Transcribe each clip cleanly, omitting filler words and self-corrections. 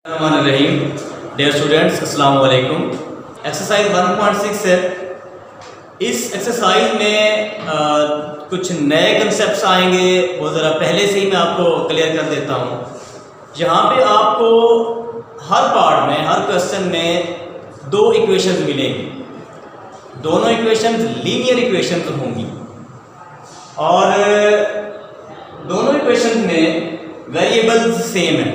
रहीम dear students अस्सलाम वालेकुम। Exercise 1.6 है। इस एक्सरसाइज में कुछ नए कंसेप्ट्स आएंगे, वो ज़रा पहले से ही मैं आपको क्लियर कर देता हूँ। जहाँ पे आपको हर पार्ट में, हर क्वेश्चन में दो इक्वेशंस मिलेंगी। दोनों इक्वेशंस लीनियर इक्वेशंस होंगी और दोनों इक्वेशंस में वेरिएबल्स सेम है।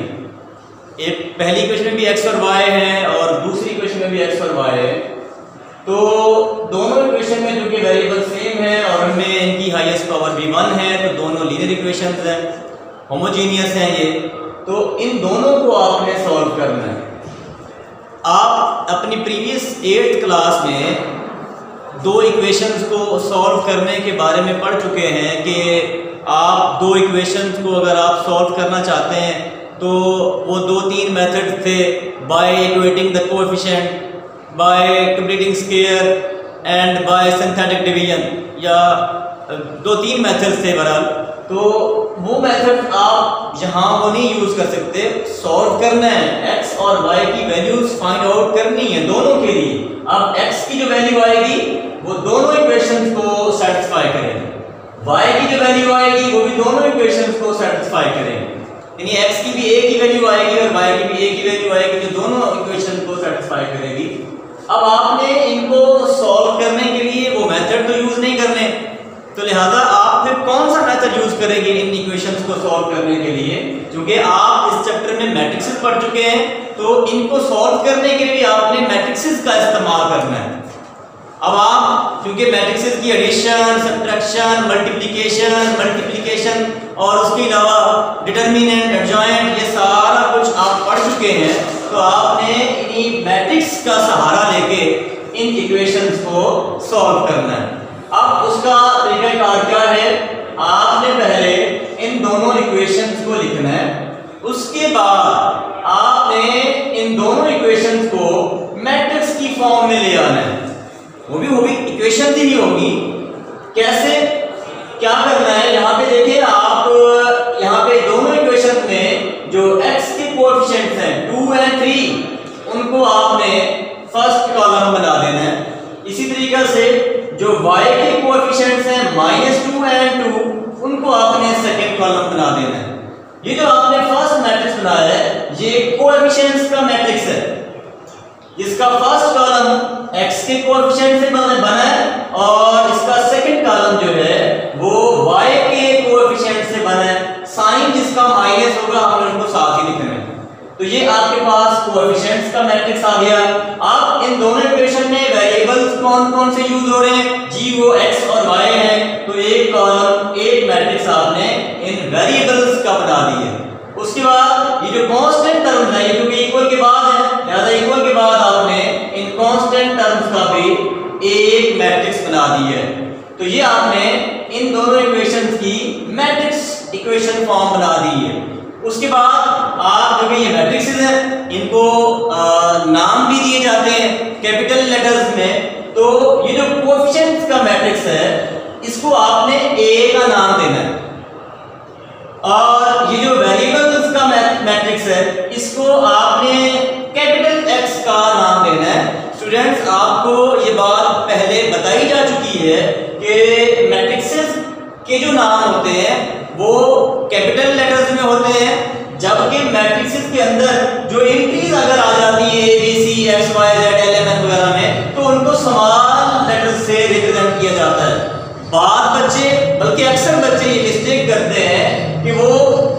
एक पहली इक्वेशन में भी x और y है और दूसरी इक्वेशन में भी x और y है। तो दोनों इक्वेशन में जो कि वेरिएबल सेम है और उनमें इनकी हाईएस्ट पावर भी 1 है, तो दोनों लीनियर इक्वेशंस हैं, होमोजीनियस हैं ये। तो इन दोनों को आपने सॉल्व करना है। आप अपनी प्रीवियस 8th क्लास में दो इक्वेशंस को सॉल्व करने के बारे में पढ़ चुके हैं कि आप दो इक्वेशंस को अगर आप सॉल्व करना चाहते हैं तो वो 2-3 मेथड थे, by equating the coefficient, by completing square and by synthetic division, या 2-3 मेथड्स थे बहरहाल। तो वो मेथड आप यहाँ वो नहीं यूज़ कर सकते। सॉल्व करना है, x और y की वैल्यूज फाइंड आउट करनी है दोनों के लिए। अब x की जो वैल्यू आएगी वो दोनों इक्वेशंस को सेटिस्फाई करेगी, y की जो वैल्यू आएगी वो भी दोनों इक्वेशंस को सेटिस्फाई करेगी। यानी x की भी एक ही वैल्यू आएगी और y की भी एक ही वैल्यू आएगी जो दोनों इक्वेशन को सेटिस्फाई करेगी। अब आपने इनको सॉल्व करने के लिए वो मेथड तो यूज नहीं करने, तो लिहाजा आप फिर कौन सा मेथड यूज करेंगे इन इक्वेशंस को सॉल्व करने के लिए? क्योंकि आप इस चैप्टर में मैट्रिक्सेस पढ़ चुके हैं, तो इनको सॉल्व करने के लिए आपने मैट्रिक्सेस का इस्तेमाल करना है। अब आप क्योंकि मैट्रिक्सेस की एडिशन, सब्ट्रैक्शन, मल्टीप्लिकेशन और उसके अलावा डिटर्मिनेंट, एडजॉइंट, ये सारा कुछ आप पढ़ चुके हैं, तो आपने इन्हीं मैट्रिक्स का सहारा लेके इन इक्वेशंस को सॉल्व करना है। अब उसका तरीकाकार क्या है? आपने पहले इन दोनों इक्वेशंस को लिखना है, उसके बाद आपने इन दोनों इक्वेशंस को मैट्रिक्स की फॉर्म में ले आना है। वो भी इक्वेशन ही होगी। कैसे, क्या करना है? यहाँ पे देखिए आप, यहाँ पे दोनों इक्वेशन में जो x के कोएफिशिएंट्स हैं 2 और 3, उनको आपने फर्स्ट कॉलम बना देना है। इसी तरीके से जो y के कोएफिशिएंट्स हैं -2 और 2, उनको आपने सेकंड कॉलम बना देना है। ये जो आपने फर्स्ट मैट्रिक्स बनाया है ये कोएफिशिएंट्स का मैट्रिक्स है। इसका फर्स्ट कॉलम x के कोएफिशिएंट से बना है और इसका सेकंड कॉलम जो है वो y के कोएफिशिएंट से बना है। साइन जिसका माइनस होगा हमने उनको साथ ही लिखना है। तो ये आपके पास कोएफिशिएंट्स का मैट्रिक्स आ गया। अब इन दोनों इक्वेशन में वेरिएबल्स कौन-कौन से यूज हो रहे हैं? जी वो x और y है, तो एक कॉलम, एक मैट्रिक्स आपने इन वेरिएबल्स का बना दिया। उसके बाद ये जो कांस्टेंट टर्म्स है, ये क्योंकि इक्वल के बाद है, लिहाजा इक्वल के बाद आपने इन कांस्टेंट टर्म्स का भी एक मैट्रिक्स बना दी है। तो ये आपने इन दोनों इक्वेशंस की मैट्रिक्स इक्वेशन फॉर्म बना दी है। उसके बाद आप जो कि ये मैट्रिक्सेस हैं इनको नाम भी दिए जाते हैं कैपिटल लेटर्स में। तो ये जो कोएफिशिएंट्स का मैट्रिक्स है इसको आपने a का नाम देना है, और ये जो वेरिएबल्स का मैट्रिक्स है इसको आपने कैपिटल X का नाम देना है। स्टूडेंट्स, आपको ये बात पहले बताई जा चुकी है कि मैट्रिक्सेस के जो नाम होते हैं वो कैपिटल लेटर्स में होते हैं, जबकि मैट्रिक्सेस के अंदर जो एंट्रीज अगर आ जाती है A B C X Y Z L M N वगैरह में, तो उनको स्मॉल लेटर्स से रिप्रेजेंट किया जाता है। बाद बच्चे, बल्कि अक्सर बच्चे ये मिस्टेक करते हैं कि वो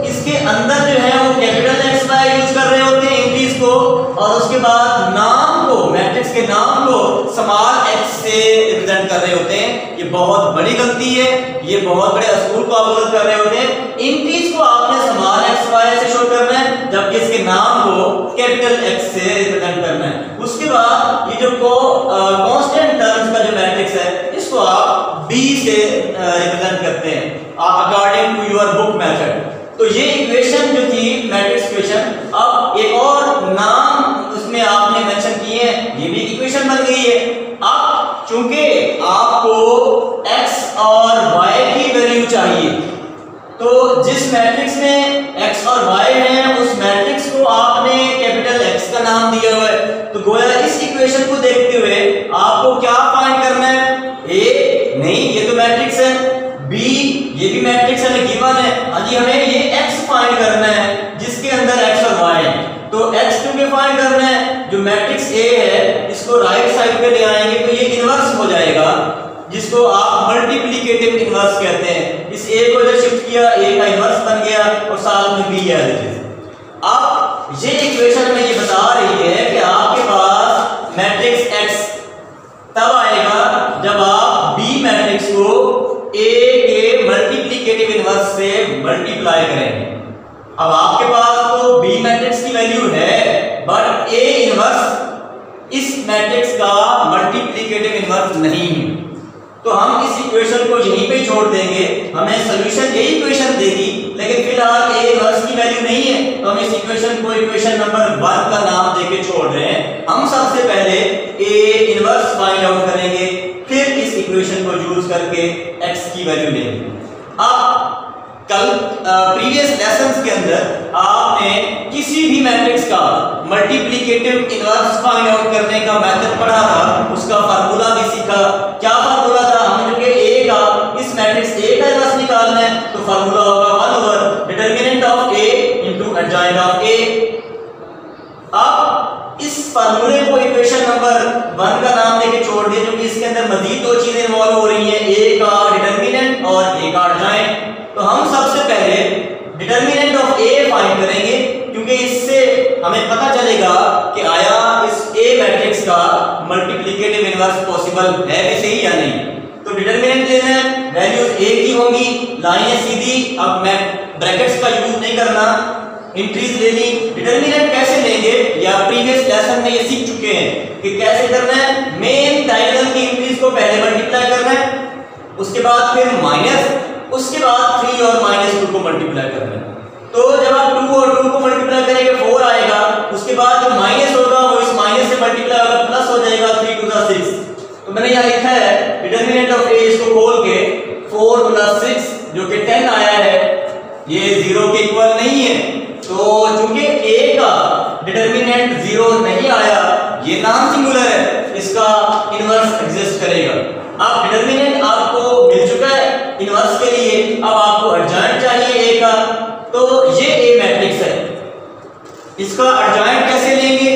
इसके अंदर जो है वो कैपिटल X Y यूज कर रहे होते हैं एंट्रीज को, और उसके बाद नाम को, मैट्रिक्स के नाम को स्मॉल x से रिप्रेजेंट कर रहे होते हैं। ये बहुत बड़ी गलती है, ये बहुत बड़े असूल को आप गलत कर रहे होते हैं। एंट्रीज को आपने स्मॉल x y से शो करना है, जबकि इसके नाम को कैपिटल X से रिप्रेजेंट करना है। उसके बाद ये जो कांस्टेंट टर्म्स का जो मैट्रिक्स है इसको आप B से रिप्रेजेंट करते हैं according to your book method. तो ये इक्वेशन जो थी मैट्रिक्स इक्वेशन, अब एक और नाम उसमें आपने मेंशन किए हैं, ये भी इक्वेशन बन गई है। अब चूंकि आपको x और y की वैल्यू चाहिए, तो जिस मैट्रिक्स में x और y है उस मैट्रिक्स को आपने कैपिटल ये भी मैट्रिक्स हमें गिवन है। हाँ जी, हमें ये x फाइंड करना है जिसके अंदर x और y है। तो x क्योंकि फाइंड करना है, जो मैट्रिक्स A है इसको राइट साइड पे ले आएंगे तो ये इनवर्स हो जाएगा, जिसको आप मल्टीप्लिकेटिव इनवर्स कहते हैं। इस A को इधर शिफ्ट किया, A का इनवर्स बन गया और साथ में B है। अब ये इक्वेशन में ये बता रही है कि आपके पास मैट्रिक्स x तब आएगा जब आप B मैट्रिक्स को A के मल्टीप्लिकेटिव इनवर्स से मल्टीप्लाई करेंगे। अब आपके पास तो B मैट्रिक्स की वैल्यू है, बट A इनवर्स इस मैट्रिक्स का मल्टीप्लिकेटिव इनवर्स नहीं है, तो हम इस इक्वेशन को यहीं पे छोड़ देंगे। हमें सॉल्यूशन यही इक्वेशन देगी, लेकिन फिलहाल A इनवर्स की वैल्यू नहीं है, तो हम इस इक्वेशन को इक्वेशन नंबर 1 का नाम देके छोड़ रहे हैं। हम सबसे पहले A इनवर्स फाइंड आउट करेंगे, फिर इस इक्वेशन को यूज करके x की वैल्यू लेंगे। अब कल प्रीवियस लेसन्स के अंदर आपने किसी भी मैट्रिक्स का मल्टीप्लिकेटिव इनवर्स फाइंड आउट करने का मेथड पढ़ा था, उसका फार्मूला भी सीखा। क्या फार्मूला था? हमें जो कि A का, इस मैट्रिक्स A का इनवर्स निकालना है, तो फार्मूला होगा 1 over determinant of A into adjoint of A। अब इस फार्मूले को इक्वेशन नंबर 1 का नाम देके छोड़ दिया, क्योंकि इसके अंदर मजीद दो चीजें इन्वॉल्व हो रही हैं, A का डिटरमिनेंट और A का एडजॉइंट। तो हम सबसे पहले डिटरमिनेंट ऑफ A फाइंड करेंगे, क्योंकि इससे हमें पता चलेगा कि आया इस A मैट्रिक्स का मल्टीप्लिकेटिव इनवर्स पॉसिबल है भी सही या नहीं। तो डिटरमिनेंट लेना है, वैल्यूज A की होंगी, लाइनें सीधी। अब मैं ब्रैकेट्स का यूज नहीं करना, इंट्रीज ले ली। डिटरमिनेंट कैसे लेंगे या प्रीवियस लेसन में ये सीख चुके हैं कि कैसे करना है। मेन डायगोनल की इंट्रीज को पहले मल्टीप्लाई करना है, उसके बाद फिर माइनस, उसके बाद 3 और -2 को मल्टीप्लाई करना है। तो जब आप 2 और 2 को मल्टीप्लाई करेंगे 4 आएगा, उसके बाद जो माइनस होगा वो इस माइनस से मल्टीप्लाई होगा, प्लस हो जाएगा 3 2 6। तो मैंने यहाँ लिखा है डिटरमिनेंट ऑफ A, इसको खोल के 4 + 6 जो कि 10 आया है, ये 0 के इक्वल नहीं है। तो चूंकि A का डिटरमिनेंट 0 नहीं आया, ये नॉन सिंगुलर है, इसका इनवर्स एग्जिस्ट करेगा। अब डिटरमिनेंट आपको मिल चुका है इनवर्स के लिए, अब आपको एडजॉइंट चाहिए A का, तो ये A मैट्रिक्स है, इसका एडजॉइंट कैसे लेंगे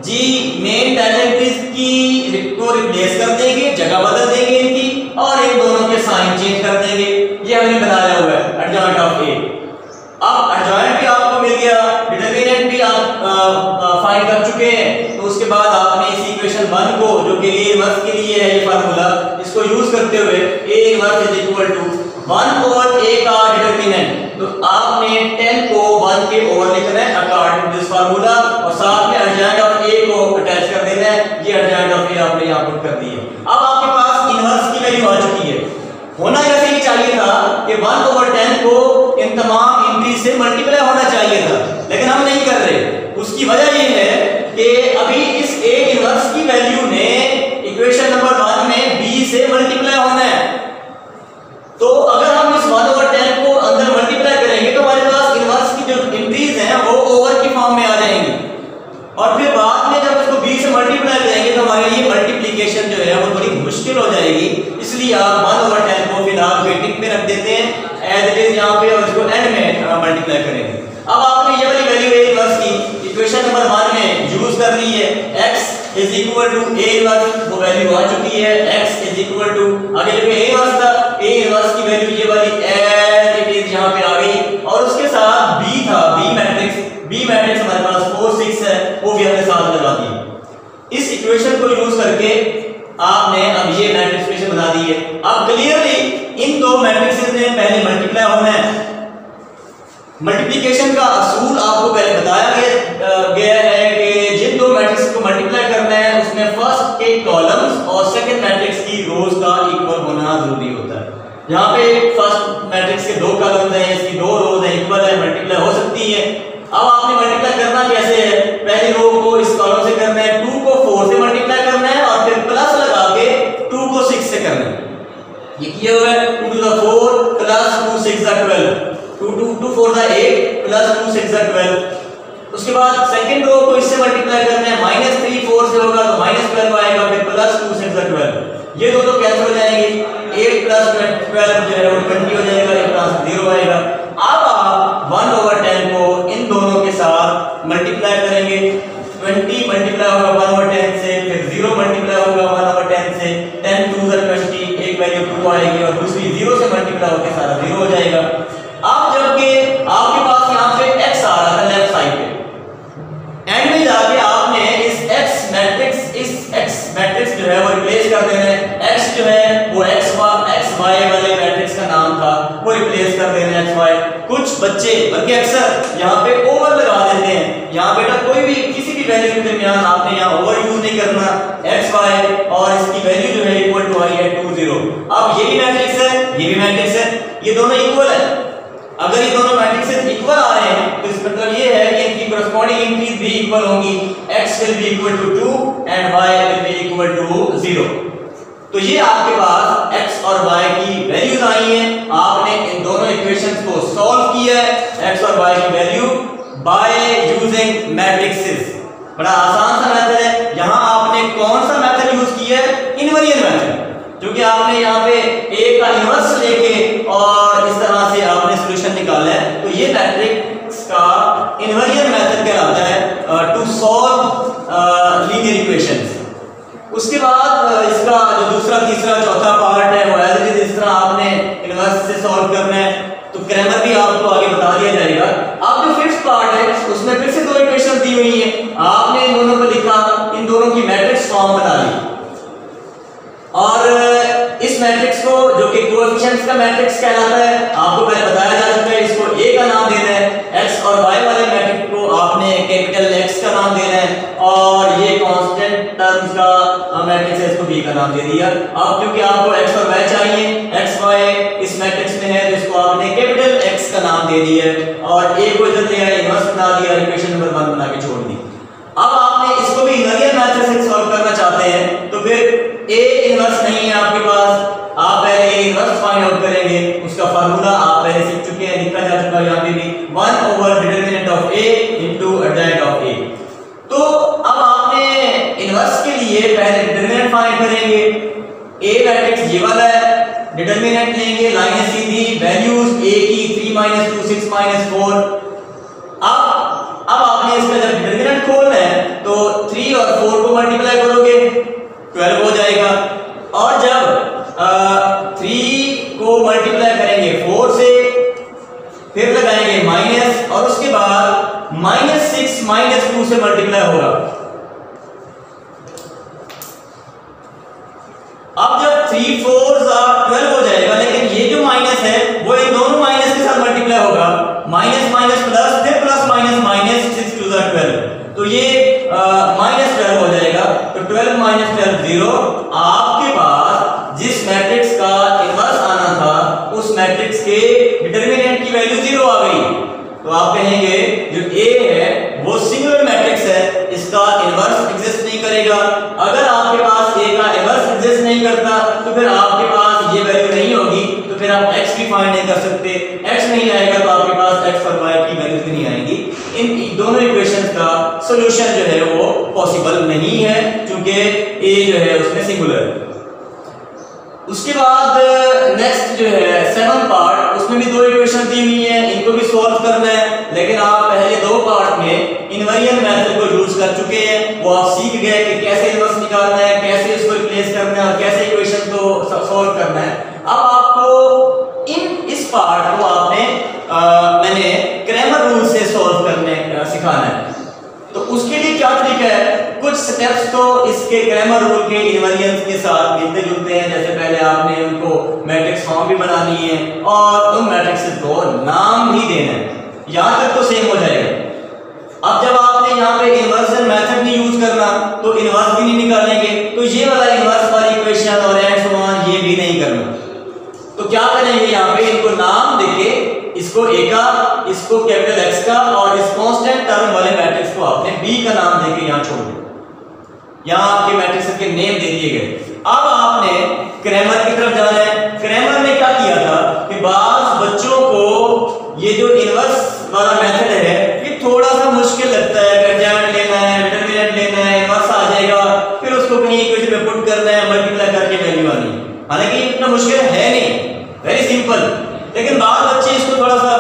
जी? मेन डायगोनल की को रिप्लेस कर देंगे, जगह बदल देंगे इनकी, और इन दोनों के साइन चेंज कर देंगे। ये हमने बनाया हुआ है एडजॉइंट ऑफ A। अब एडजॉइंट भी आपको मिल गया, डिटरमिनेंट भी आप फाइंड कर चुके हैं, तो उसके बाद आपने इस इक्वेशन 1 को, जो कि A इनवर्स के लिए है ये फार्मूला, इसको यूज करते हुए A inverse is equal to 1 over A का डिटरमिनेंट, तो आपने 10 को 1 के ओवर लिखना है अकॉर्डिंग टू दिस फार्मूला, और साथ में एडजॉइंट ऑफ A को अटैच कर देना है। ये एडजॉइंट ऑफ A आपने यहां पुट कर दिया। अब आपके पास इनवर्स की वैल्यू आ चुकी है। होना ऐसे ही चाहिए था कि 1 ओवर 10 को इन तमाम इंट्री से मल्टीप्लाई होना चाहिए था, लेकिन हम नहीं कर रहे। उसकी वजह ये है कि अभी इस A इनवर्स की वैल्यू ने इक्वेशन नंबर 1 में B से मल्टीप्लाई होना है। तो अगर हम इस 1 ओवर 10 को अंदर मल्टीप्लाई करेंगे तो हमारे पास इनवर्स की जो इंट्रीज हैं वो ओवर की फॉर्म में आ जाएंगी, और फिर बाद में जब इसको B से मल्टीप्लाई करेंगे तो हमारे लिए मल्टीप्लिकेशन जो है वो थोड़ी मुश्किल हो जाएगी। इसलिए आप 1 ओवर 10 को फिलहाल वेटिंग पे रख देते हैं एज इट इज यहाँ पे, और इसको एंड में मल्टीप्लाई करेंगे। अब आपने ये वाली वैल्यू A इनवर्स की इक्वेशन नंबर 1 में यूज कर ली है, x is equal to A inverse, वो वैल्यू आ चुकी है, x इज इक्वल टू, आगे जो A इनवर्स था, A इनवर्स की वैल्यू ये वाली एज इट इज यहाँ पे आ गई, और उसके साथ B था, B मैट्रिक्स हमारे पास 4 6 है, वो भी हमने साथ लगा दिया। इस इक्वेशन को यूज करके आपने अब ये मैट्रिक्स इक्वेशन बना दी है। अब क्लियरली इन दो मैट्रिक्सेस में पहले मल्टीप्लाई होना है। मल्टीप्लिकेशन का असूल आपको पहले बताया गया है कि जिन दो मैट्रिक्स को मल्टीप्लाई करना है उसमें फर्स्ट के कॉलम्स और सेकंड मैट्रिक्स की रोज का इक्वल होना जरूरी होता है। यहाँ पे फर्स्ट मैट्रिक्स के 2 कॉलम्स हैं, इसकी 2 रोज हैं, इक्वल है, मल्टीप्लाई हो सकती है। अब आपने मल्टीप्लाई करना कैसे है? पहली रो को इस कॉलम से करना है, 2 को 4 से मल्टीप्लाई करना है, और फिर प्लस लगा के 2 को 6 से करना है। ये किया हुआ है, 2 to the 4 प्लस 2 6 12, 2 4 8 प्लस 2 6 12। उसके बाद सेकंड रो को इससे मल्टीप्लाई करना है, -3 4 से होगा तो -12 आएगा, फिर प्लस 2 6 12। ये दो तो कैंसिल हो जाएंगे, 8 प्लस 12 जो है वो 20 हो जाएगा, 0 आएगा। अब आप 1/10 को इन दोनों के साथ मल्टीप्लाई करेंगे। 20 मल्टीप्लाई होगा 1/10 से, फिर 0 मल्टीप्लाई होगा 1/10 से, 10 2 20, एक वैल्यू 2 आएगी और दूसरी 0 से मल्टीप्लाई होकर सारा 0 हो जाएगा। अब जबकि आपके पास यहाँ पे x आ रहा था लेफ्ट साइड पे, एंड में जाके आपने इस x मैट्रिक्स जो है वो रिप्लेस कर देना है। x जो है वो x y वाले मैट्रिक्स का नाम था, वो रिप्लेस कर देना है x y। कुछ बच्चे बल्कि अक्सर यहाँ पे ओवर लगा देते हैं। यहाँ बेटा कोई भी किसी भी वैल्यू के दरमियान आपने यहाँ ओवर यूज नहीं करना। x y और इसकी वैल्यू जो है इक्वल टू आई है 2 0। अब ये भी मैट्रिक्स है, ये भी मैट्रिक्स है, ये दोनों इक्वल है। अगर ये दोनों मैट्रिक्सेस इक्वल आ रहे हैं तो इसका मतलब ये है कि इनकी कॉरस्पॉन्डिंग इंक्रीज भी इक्वल होंगी। x will be equal to 2 and y will be equal to 0। तो ये आपके पास x और y की वैल्यूज आई हैं। आपने इन दोनों इक्वेशंस को सॉल्व किया है, x और y की वैल्यू बाय यूजिंग मैट्रिक्सेस। बड़ा आसान सा मेथड है। यहाँ आपने कौन सा मेथड यूज किया है? इनवेरिएंट मेथड, क्योंकि आपने यहाँ पे a का इनवर्स लेके और इस तरह से आपने सॉल्यूशन निकाला है। तो ये मैट्रिक्स का इनवेरिएंट मेथड कहलाता है टू सॉल्व लीनियर इक्वेशंस। उसके बाद इसका जो दूसरा तीसरा चौथा पार्ट है वो एज इट इज इस तरह आपने इनवर्स से सॉल्व करना है। तो क्रैमर भी आपको आगे बता दिया जाएगा। अब जो फिफ्थ पार्ट है उसमें फिर से दो इक्वेशन दी हुई है, आपने इन दोनों को लिखा, इन दोनों की मैट्रिक्स फॉर्म बना ली और इस मैट्रिक्स को जो कि कोएफिशिएंट्स का मैट्रिक्स कहलाता है, आपको पहले बताया जा चुका है। इसको a का नाम देना है, x और y वाले मैट्रिक्स को आपने कैपिटल X का नाम देना है और ये कांस्टेंट टर्म्स का मैट्रिक्स है, इसको b का नाम दे दिया। अब क्योंकि आपको x और y चाहिए, x y इस मैट्रिक्स में है तो इसको आपने कैपिटल X का नाम दे दिया और a को इधर ले आए, इनवर्स बना दिया, इक्वेशन नंबर 1 बना के छोड़ दी। अब आपने इसको भी इनवेरिएंट मेथड से सॉल्व करना चाहते हैं तो फिर a इनवर्स नहीं है आपके पास, आप पहले a इनवर्स फाइंड आउट करेंगे। उसका फार्मूला आप पहले सीख चुके हैं, लिखा जा चुका है यहाँ पे भी, 1 over determinant of a into adjoint of a। तो अब आपने इनवर्स के लिए पहले डिटरमिनेंट फाइंड करेंगे। a मैट्रिक्स ये वाला है, डिटरमिनेंट लेंगे, लाइनें सीधी, वैल्यूज a की 3 2 6 4। अब आपने इसका जब डिटरमिनेंट खोलना है तो 3 और 4 को मल्टीप्लाई करोगे 12 हो जाएगा और जब 3 को मल्टीप्लाई करेंगे 4 से, फिर लगाएंगे माइनस और उसके बाद -6 -2 से मल्टीप्लाई होगा। अब जब 3 4 12 हो जाएगा, लेकिन ये जो माइनस है वो इन दोनों माइनस के साथ मल्टीप्लाई होगा, माइनस माइनस प्लस, फिर प्लस माइनस माइनस, 6 2 12, तो ये -12 हो जाएगा। तो 12 -12 0। आपके पास जिस मैट्रिक्स का इनवर्स आना था उस मैट्रिक्स के डिटरमिनेंट की वैल्यू 0 आ गई। तो आप कहेंगे जो A है वो सिंगुलर मैट्रिक्स है, इसका इनवर्स एग्जिस्ट नहीं करेगा। अगर आपके पास A का इनवर्स एग्जिस्ट नहीं करता तो फिर आपके पास ये वैल्यू नहीं होगी, तो फिर आप x भी फाइंड नहीं कर सकते। x नहीं आएगा तो आपके पास x और y की वैल्यूज भी नहीं आएंगी। इन दोनों इक्वेशंस का सॉल्यूशन जो है वो पॉसिबल नहीं है क्योंकि A जो है उसमें सिंगुलर है। उसके बाद नेक्स्ट जो है 7th पार्ट, उसमें भी दो इक्वेशन दी हुई हैं, इनको भी सॉल्व करना है। लेकिन आप पहले दो पार्ट में इनवेरिएंट मेथड को यूज कर चुके हैं, वो आप सीख गए कि कैसे इनवर्स निकालना है, कैसे इसको रिप्लेस करना है और कैसे इक्वेशन को सॉल्व करना है। अब आपको इस पार्ट को आपने मैंने क्रैमर रूल से सॉल्व करने सिखाना है। तो उसके लिए क्या तरीका है, कुछ स्टेप्स तो इसके क्रैमर रूल के इनवेरिएंस के साथ मिलते जुलते हैं। जैसे पहले आपने उनको मैट्रिक्स फॉर्म भी बनानी है और उन मैट्रिक्स को नाम भी देना है, यहां तक तो सेम हो जाएगा। अब जब आपने यहाँ पे इन्वर्जन मेथड नहीं यूज करना तो इन्वर्स भी नहीं निकालेंगे, तो ये वाला इन्वर्स वाली इक्वेशन और एंड सो ऑन ये भी नहीं करना। तो क्या करेंगे, यहाँ पे इनको नाम देके, इसको a का, इसको कैपिटल X का और इस कांस्टेंट टर्म वाले मैट्रिक्स को आपने b का नाम देके यहाँ छोड़ दिया। यहाँ आपके मैट्रिक्स के नेम दे दिए गए। अब आपने क्रैमर की तरफ जाना है। क्रैमर ने क्या किया था कि बाज़ बच्चों को ये जो इनवर्स वाला मेथड है ये थोड़ा सा मुश्किल लगता है। एडजॉइंट लेना है, डिटरमिनेंट लेना है, इनवर्स आ जाएगा, फिर उसको कहीं इक्वेशन में पुट करना है, मल्टीप्लाई करके वैल्यू आनी है। हालांकि इतना मुश्किल है नहीं, वेरी सिंपल। लेकिन बाज़ बच्चे इसको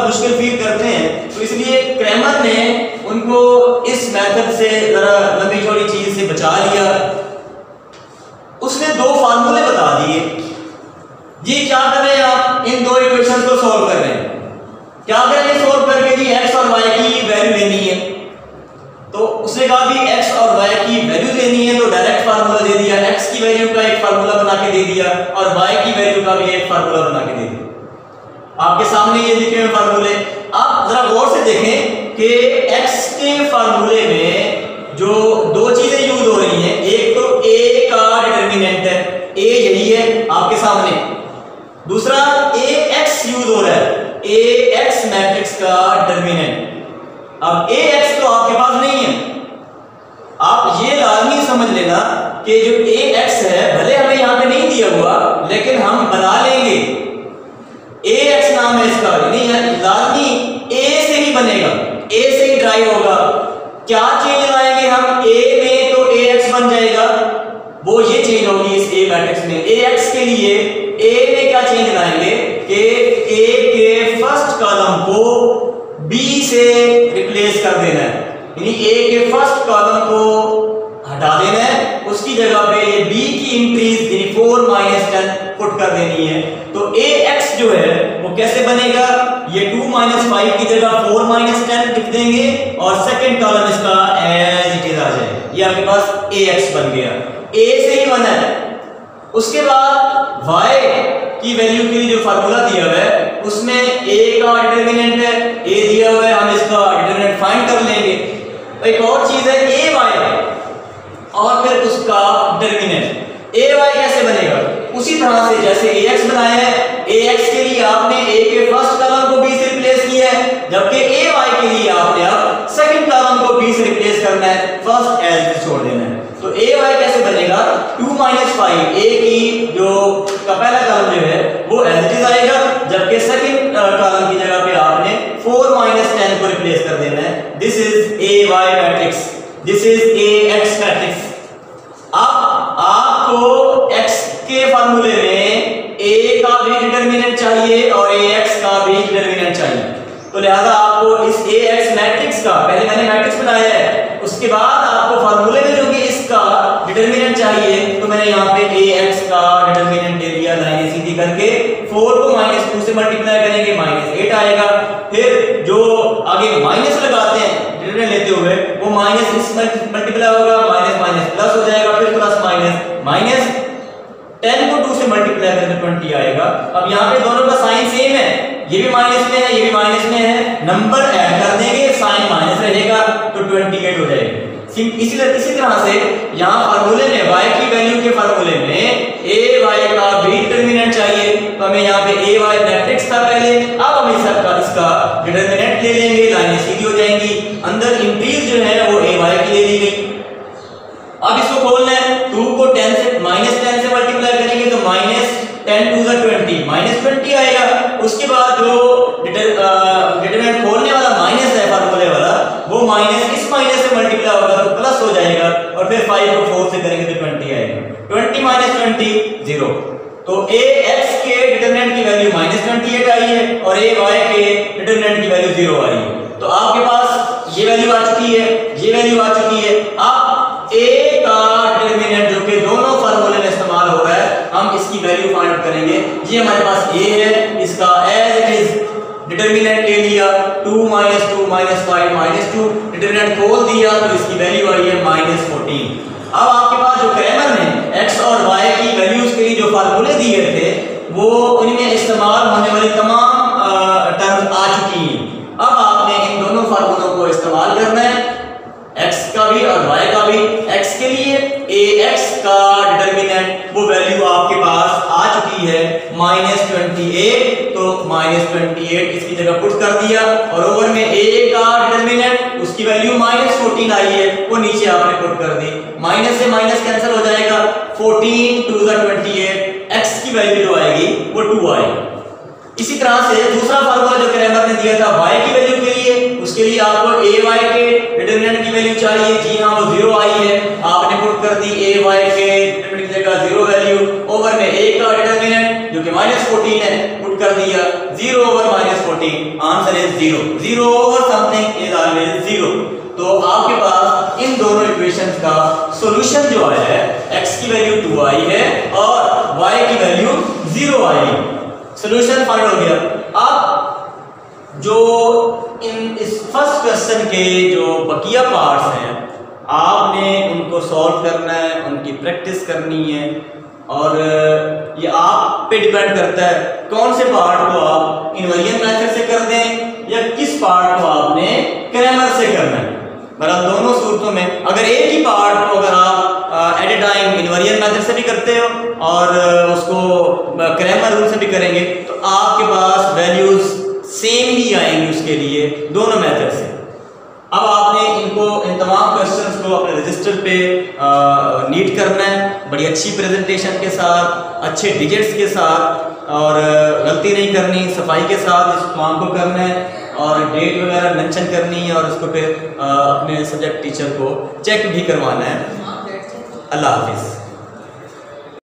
मुश्किल फील करते हैं, तो इसलिए क्रैमर ने उनको इस मेथड से जरा लंबी चौड़ी चीज से बचा लिया। उसने दो फार्मूले बता दिए। जी क्या कर रहे हैं आप, इन दो इक्वेशंस को सॉल्व कर रहे हैं। क्या करेंगे सॉल्व करके जी x और y की वैल्यू लेनी है। तो उसने कहा भी x और y की वैल्यू लेनी है, तो डायरेक्ट फार्मूला दे दिया, x की वैल्यू का एक फार्मूला बना के दे दिया और y की वैल्यू का भी एक फार्मूला बना के दे दिया। आपके सामने ये लिखे हुए फार्मूले। आप जरा गौर से देखें कि x के फार्मूले में जो दो चीजें यूज हो रही हैं, एक तो a का डिटरमिनेंट है, a यही है आपके सामने, दूसरा ax यूज हो रहा है, ax मैट्रिक्स का डिटरमिनेंट। अब ax तो आपके पास नहीं है। आप ये लाजमी समझ लेना कि जो ax है भले हमें यहां पे नहीं दिया हुआ, लेकिन हम बना लेंगे। ax नाम है इसका, यानी लाजमी a से ही बनेगा, a से ही ड्राइव होगा। क्या चेंज लाएंगे हम a में, तो ax बन जाएगा, वो ये चेंज होगी इस a मैट्रिक्स में। ax के लिए a में क्या चेंज लाएंगे कि a के फर्स्ट कॉलम को b से रिप्लेस कर देना है, यानी a के फर्स्ट कॉलम को हटा देना है, उसकी जगह पे ये b की इंक्रीज यानी 4 - 10 पुट कर देनी है। तो ax जो है वो कैसे बनेगा, ये 2 - 5 की जगह 4 - 10 लिख देंगे और सेकंड कॉलम इसका एज इट इज आ जाए, ये आपके पास ax बन गया, a से ही बना है। उसके बाद y की वैल्यू के लिए जो फार्मूला दिया हुआ है उसमें a का डिटरमिनेंट है, a दिया हुआ है, हम इसका डिटरमिनेंट फाइंड कर लेंगे। एक और चीज है ay और फिर उसका डिटरमिनेंट। ay कैसे बनेगा, उसी तरह से जैसे ax बनाया है, ax के लिए आपने a के फर्स्ट कॉलम को b से रिप्लेस किया है, जबकि ay के लिए आपने अब सेकंड कॉलम को b से रिप्लेस करना है, फर्स्ट एज छोड़ देना है। तो ay कैसे बनेगा, 2 - 5 a की जो का पहला कॉलम जो है वो एज इट इज आएगा, जबकि सेकंड कॉलम की जगह पे आपने 4 - 10 को रिप्लेस कर देना है। This is ay matrix, this is ax matrix. अब आपको x के फार्मूले में a का भी डिटरमिनेंट चाहिए और ax का भी डिटरमिनेंट चाहिए, तो लिहाजा आपको इस ax मैट्रिक्स का, पहले मैंने मैट्रिक्स बनाया है, उसके बाद आपको फार्मूले में जो कि इसका डिटरमिनेंट चाहिए, तो मैंने यहाँ पे ax का डिटरमिनेंट दे दिया लाइन सीधी करके। 4 को -2 से मल्टीप्लाई करेंगे -8 आएगा। फिर जो आगे माइनस लगाते हैं डिटरमिनेंट लेते हुए, वो माइनस इस मल्टीप्लाई होगा, माइनस माइनस प्लस हो जाएगा, फिर प्लस माइनस 10 को 2 से मल्टीप्लाई करके 20 आएगा। अब यहाँ पे दोनों का साइन सेम है, ये भी माइनस में है, ये भी माइनस में है, नंबर ऐड कर देंगे, साइन माइनस रहेगा तो 28 हो जाएगा। इसी तरह से यहाँ फार्मूले में y की वैल्यू के फार्मूले में ay का भी डिटरमिनेंट चाहिए, तो हमें यहाँ पे ay मैट्रिक्स था पहले, अब हम इसका डिटरमिनेंट ले लेंगे, लाइनें सीधी हो जाएंगी। अंदर इंक्रीज जो है वो ay की ले ली गई। अब इसको खोलना है, 2 को 10 से -10 से मल्टीप्लाई करेंगे तो -10 × 2 = 20 -20 आएगा। उसके बाद जो डिटरमिनेंट खोलने वाला माइनस है फार्मूले वाला, वो माइनस इस माइनस से मल्टीप्लाई होगा तो प्लस हो जाएगा, और फिर 5 को 4 से करेंगे तो 20 आएगा। 20 - 20 0। तो ax के डिटरमिनेंट की वैल्यू -28 आई है और ay के डिटरमिनेंट की वैल्यू 0 आई है। तो आपके पास ये वैल्यू आ चुकी है, ये वैल्यू आ चुकी है। अब a का डिटरमिनेंट जो कि दोनों फार्मूले में इस्तेमाल हो रहा है, हम इसकी वैल्यू फाइंड आउट करेंगे। ये हमारे पास a है, इसका एज इट इज डिटरमिनेंट ले लिया, 2 - 2 - 5 - 2, डिटरमिनेंट खोल दिया तो इसकी वैल्यू आई है -14। अब आपके पास जो क्रैमर ने x और y की वैल्यूज के लिए जो फार्मूले दिए थे, वो उनमें इस्तेमाल होने वाली तमाम टर्म्स आ चुकी हैं। अब आपने इन दोनों फार्मूलों को इस्तेमाल करना है, x का भी और y का भी। x के लिए ax का डिटरमिनेंट वो वैल्यू आपके पास आ चुकी है -28, तो -28 इसकी जगह पुट कर दिया, और ओवर में a का डिटरमिनेंट उसकी वैल्यू -14 आई है, वो नीचे आपने पुट कर दी। माइनस से माइनस कैंसिल हो जाएगा, 14 × 2 = 28, x की वैल्यू जो आएगी वो 2 आएगी। इसी तरह से दूसरा फार्मूला जो क्रैमर ने दिया था y की वैल्यू के लिए, उसके लिए आपको ay के डिटरमिनेंट की वैल्यू चाहिए। जी हाँ, वो 0 आई है, आपने पुट कर दी ay के डिटरमिनेंट की जगह 0 वैल्यू, ओवर में a का डिटरमिनेंट जो कि -14 है पुट कर दिया, 0 / 14, आंसर इज 0। 0 और समथिंग इज ऑलवेज 0। तो आपके पास इन दोनों इक्वेशंस का सॉल्यूशन जो आया है, x की वैल्यू 2 आई है और y की वैल्यू 0 आई। सॉल्यूशन फाइंड हो गया। अब जो इस फर्स्ट क्वेश्चन के जो बकिया पार्ट्स हैं, आपने उनको सॉल्व करना है, उनकी प्रैक्टिस करनी है, और ये आप पे डिपेंड करता है कौन से पार्ट को आप इनवेरिएंट मेथड से कर दें या किस पार्ट को आपने क्रैमर से करना है। बहरहाल दोनों सूरतों में अगर एक ही पार्ट को अगर आप at a time invariant method से भी करते हो और उसको क्रैमर रूल से भी करेंगे तो आपके पास वैल्यूज सेम ही आएंगी उसके लिए दोनों मेथड से। अब आपने इन तमाम क्वेश्चंस को अपने रजिस्टर पे नीट करना है, बड़ी अच्छी प्रेजेंटेशन के साथ, अच्छे डिजिट्स के साथ, और गलती नहीं करनी, सफाई के साथ इस काम को करना है और डेट वगैरह मेंशन करनी है और उसको फिर अपने सब्जेक्ट टीचर को चेक भी करवाना है। अल्लाह हाफिज़।